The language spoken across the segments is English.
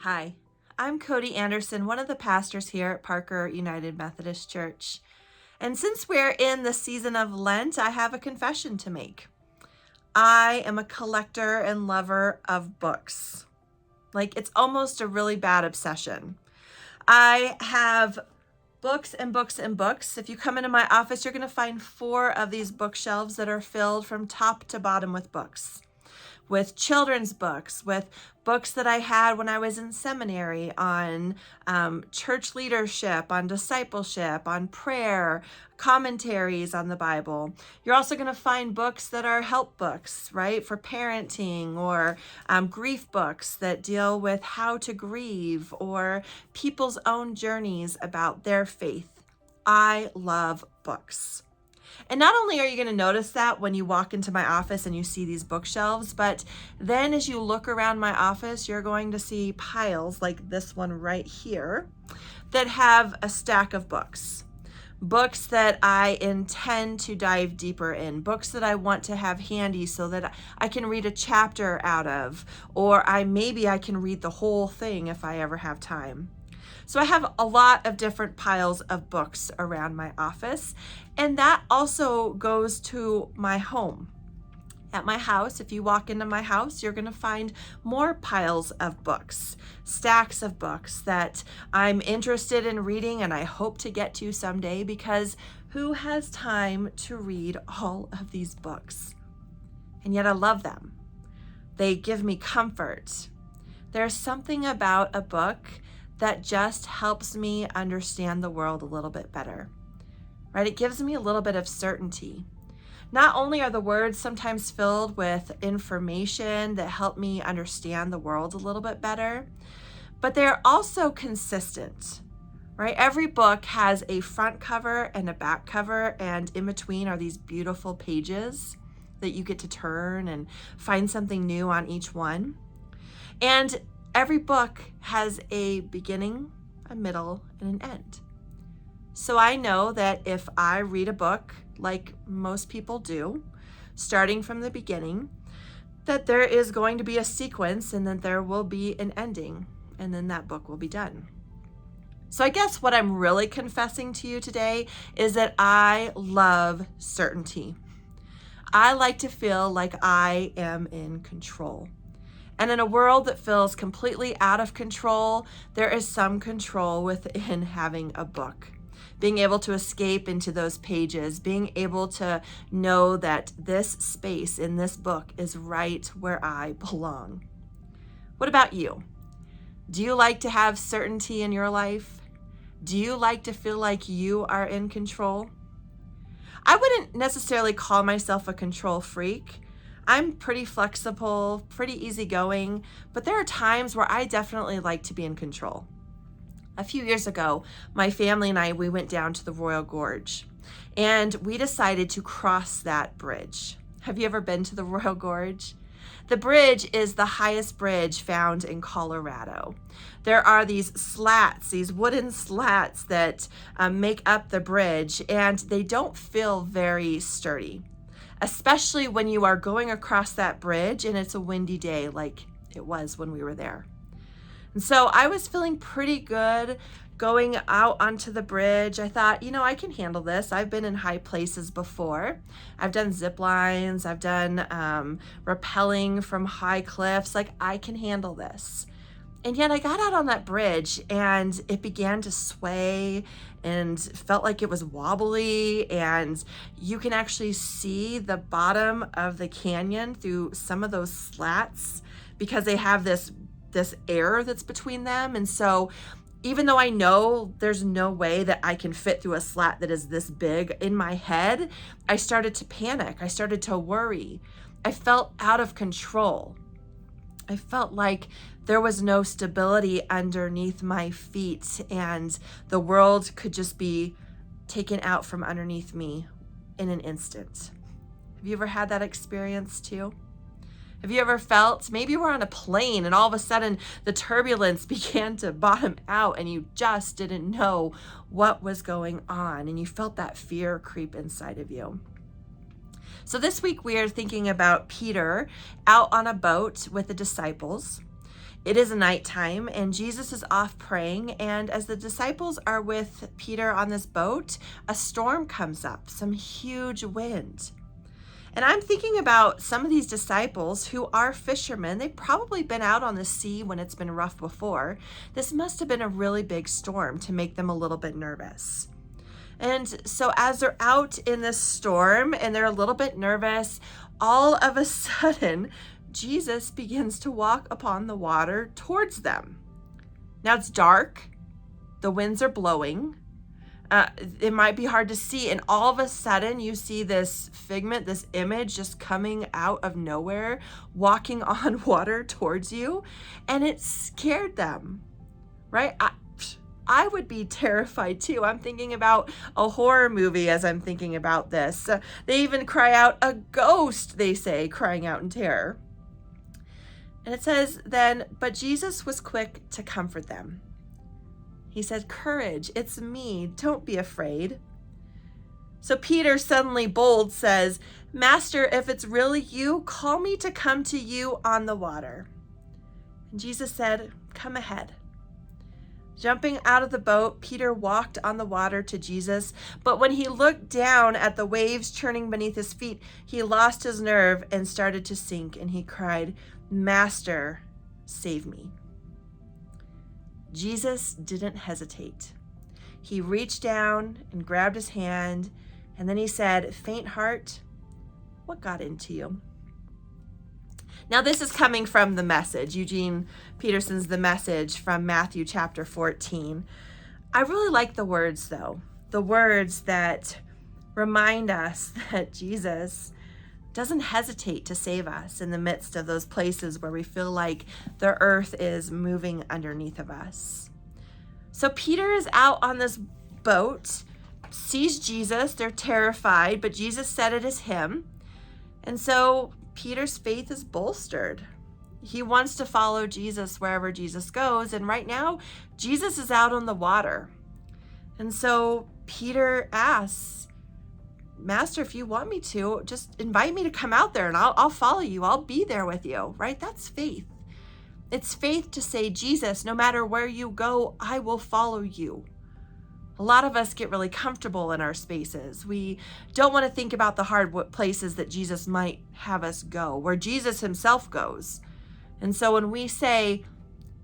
Hi, I'm Cody Anderson, one of the pastors here at Parker United Methodist Church. And since we're in the season of Lent, I have a confession to make. I am a collector and lover of books. It's almost a really bad obsession. I have books and books and books. If you come into my office, you're going to find 4 of these bookshelves that are filled from top to bottom with books. With children's books, with books that I had when I was in seminary on church leadership, on discipleship, on prayer, commentaries on the Bible. You're also going to find books that are help books, right, for parenting, or grief books that deal with how to grieve, or people's own journeys about their faith. I love books. And not only are you going to notice that when you walk into my office and you see these bookshelves, but then as you look around my office, you're going to see piles like this one right here that have a stack of books. Books that I intend to dive deeper in, books that I want to have handy so that I can read a chapter out of, or maybe I can read the whole thing if I ever have time. So I have a lot of different piles of books around my office, and that also goes to my home. At my house, if you walk into my house, you're going to find more piles of books, stacks of books that I'm interested in reading and I hope to get to someday, because who has time to read all of these books? And yet I love them. They give me comfort. There's something about a book that just helps me understand the world a little bit better, right? It gives me a little bit of certainty. Not only are the words sometimes filled with information that help me understand the world a little bit better, but they're also consistent, right? Every book has a front cover and a back cover, and in between are these beautiful pages that you get to turn and find something new on each one. And every book has a beginning, a middle, and an end. So I know that if I read a book like most people do, starting from the beginning, that there is going to be a sequence and that there will be an ending, and then that book will be done. So I guess what I'm really confessing to you today is that I love certainty. I like to feel like I am in control. And in a world that feels completely out of control, there is some control within having a book. Being able to escape into those pages, being able to know that this space in this book is right where I belong. What about you? Do you like to have certainty in your life? Do you like to feel like you are in control? I wouldn't necessarily call myself a control freak. I'm pretty flexible, pretty easygoing, but there are times where I definitely like to be in control. A few years ago, my family and we went down to the Royal Gorge, and we decided to cross that bridge. Have you ever been to the Royal Gorge? The bridge is the highest bridge found in Colorado. There are these slats, these wooden slats that make up the bridge, and they don't feel very sturdy, especially when you are going across that bridge and it's a windy day like it was when we were there. And so I was feeling pretty good going out onto the bridge. I thought, I can handle this. I've been in high places before. I've done zip lines. I've done rappelling from high cliffs. I can handle this. And yet I got out on that bridge and it began to sway and felt like it was wobbly, and you can actually see the bottom of the canyon through some of those slats because they have this air that's between them. And so even though I know there's no way that I can fit through a slat that is this big, in my head, I started to panic. I started to worry. I felt out of control. I felt like there was no stability underneath my feet, and the world could just be taken out from underneath me in an instant. Have you ever had that experience too? Have you ever felt, maybe you were on a plane and all of a sudden the turbulence began to bottom out and you just didn't know what was going on, and you felt that fear creep inside of you? So this week we are thinking about Peter out on a boat with the disciples. It is nighttime and Jesus is off praying, and as the disciples are with Peter on this boat, a storm comes up, some huge wind. And I'm thinking about some of these disciples who are fishermen. They've probably been out on the sea when it's been rough before. This must have been a really big storm to make them a little bit nervous. And so as they're out in this storm and they're a little bit nervous, all of a sudden, Jesus begins to walk upon the water towards them. Now it's dark, the winds are blowing, it might be hard to see, and all of a sudden you see this figment, this image just coming out of nowhere, walking on water towards you, and it scared them, right? I would be terrified too. I'm thinking about a horror movie as I'm thinking about this. They even cry out, "A ghost," they say, crying out in terror. And it says then, but Jesus was quick to comfort them. He said, "Courage, it's me. Don't be afraid." So Peter, suddenly bold, says, "Master, if it's really you, call me to come to you on the water." And Jesus said, "Come ahead." Jumping out of the boat, Peter walked on the water to Jesus, but when he looked down at the waves churning beneath his feet, he lost his nerve and started to sink, and he cried, "Master, save me." Jesus didn't hesitate. He reached down and grabbed his hand, and then he said, "Faint heart, what got into you?" Now this is coming from The Message, Eugene Peterson's The Message from Matthew chapter 14. I really like the words though, the words that remind us that Jesus doesn't hesitate to save us in the midst of those places where we feel like the earth is moving underneath of us. So Peter is out on this boat, sees Jesus, they're terrified, but Jesus said it is him. And so Peter's faith is bolstered. He wants to follow Jesus wherever Jesus goes. And right now, Jesus is out on the water. And so Peter asks, "Master, if you want me to, just invite me to come out there and I'll follow you. I'll be there with you," right? That's faith. It's faith to say, "Jesus, no matter where you go, I will follow you." A lot of us get really comfortable in our spaces. We don't want to think about the hard places that Jesus might have us go, where Jesus himself goes. And so when we say,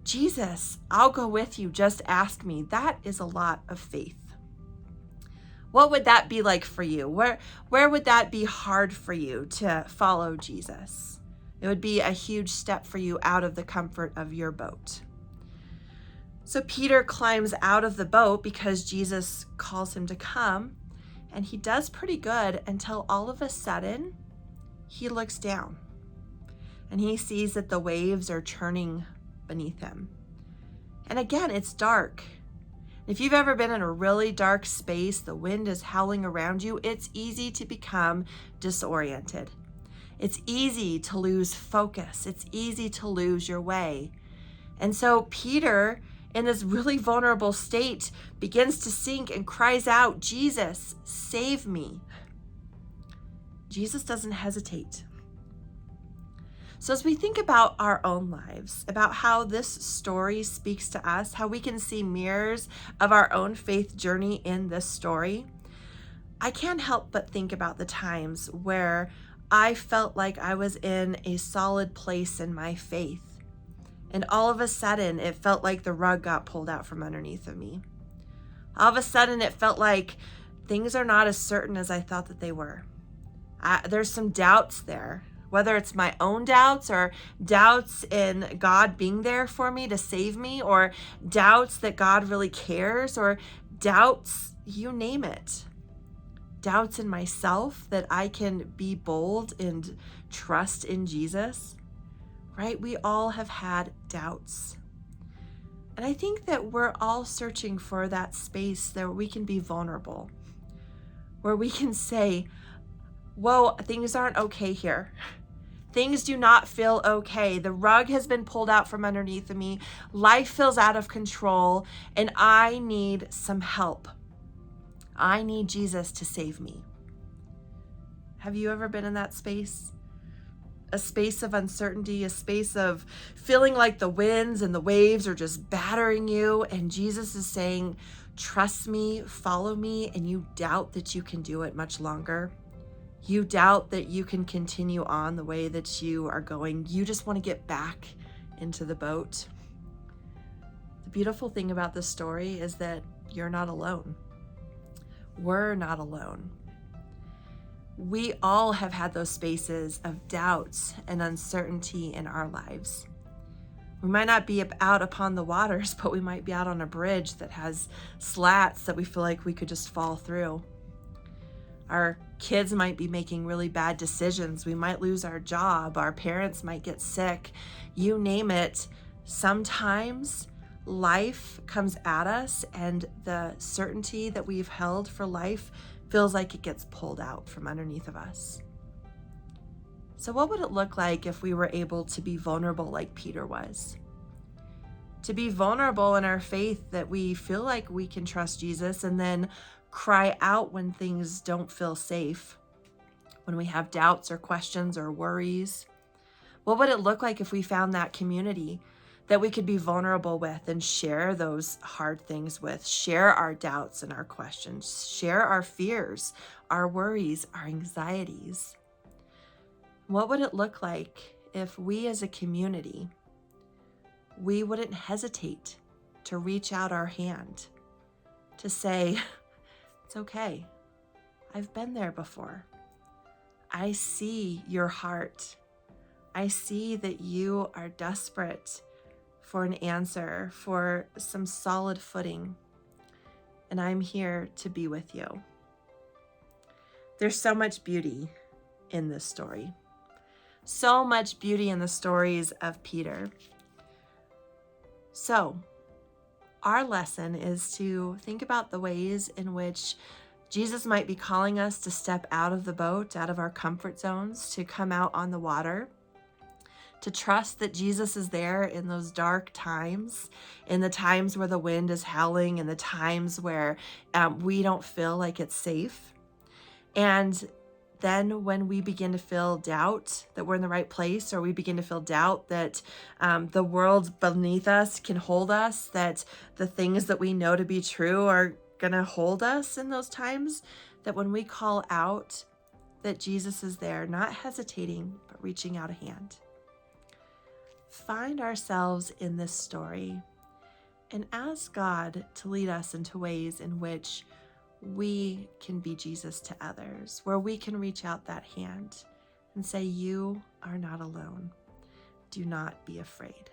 "Jesus, I'll go with you, just ask me," that is a lot of faith. What would that be like for you? Where would that be hard for you to follow Jesus? It would be a huge step for you out of the comfort of your boat. So Peter climbs out of the boat because Jesus calls him to come, and he does pretty good until all of a sudden he looks down and he sees that the waves are churning beneath him. And again, it's dark. If you've ever been in a really dark space, the wind is howling around you, it's easy to become disoriented. It's easy to lose focus. It's easy to lose your way. And so Peter, in this really vulnerable state, begins to sink and cries out, "Jesus, save me." Jesus doesn't hesitate. So as we think about our own lives, about how this story speaks to us, how we can see mirrors of our own faith journey in this story, I can't help but think about the times where I felt like I was in a solid place in my faith. And all of a sudden, it felt like the rug got pulled out from underneath of me. All of a sudden, it felt like things are not as certain as I thought that they were. There's some doubts there. Whether it's my own doubts or doubts in God being there for me to save me, or doubts that God really cares, or doubts, you name it. Doubts in myself that I can be bold and trust in Jesus, right? We all have had doubts. And I think that we're all searching for that space where we can be vulnerable, where we can say, "Whoa, things aren't okay here. Things do not feel okay. The rug has been pulled out from underneath of me. Life feels out of control, and I need some help. I need Jesus to save me." Have you ever been in that space? a space of uncertainty, a space of feeling like the winds and the waves are just battering you. And Jesus is saying, trust me, follow me, and you doubt that you can do it much longer. You doubt that you can continue on the way that you are going. You just want to get back into the boat. The beautiful thing about this story is that you're not alone. We're not alone. We all have had those spaces of doubts and uncertainty in our lives. We might not be out upon the waters, but we might be out on a bridge that has slats that we feel like we could just fall through. Our kids might be making really bad decisions. We might lose our job. Our parents might get sick. You name it. Sometimes life comes at us and the certainty that we've held for life feels like it gets pulled out from underneath of us. So what would it look like if we were able to be vulnerable like Peter was? To be vulnerable in our faith, that we feel like we can trust Jesus, and then cry out when things don't feel safe, when we have doubts or questions or worries. What would it look like if we found that community that we could be vulnerable with and share those hard things with, share our doubts and our questions, share our fears, our worries, our anxieties? What would it look like if we as a community, we wouldn't hesitate to reach out our hand, to say, it's okay. I've been there before. I see your heart. I see that you are desperate for an answer, for some solid footing, and I'm here to be with you. There's so much beauty in this story. So much beauty in the stories of Peter. So, our lesson is to think about the ways in which Jesus might be calling us to step out of the boat, out of our comfort zones, to come out on the water, to trust that Jesus is there in those dark times, in the times where the wind is howling, in the times where we don't feel like it's safe. And then when we begin to feel doubt that we're in the right place, or we begin to feel doubt that the world beneath us can hold us, that the things that we know to be true are going to hold us in those times, that when we call out, that Jesus is there, not hesitating, but reaching out a hand. Find ourselves in this story and ask God to lead us into ways in which we can be Jesus to others, where we can reach out that hand and say, you are not alone. Do not be afraid.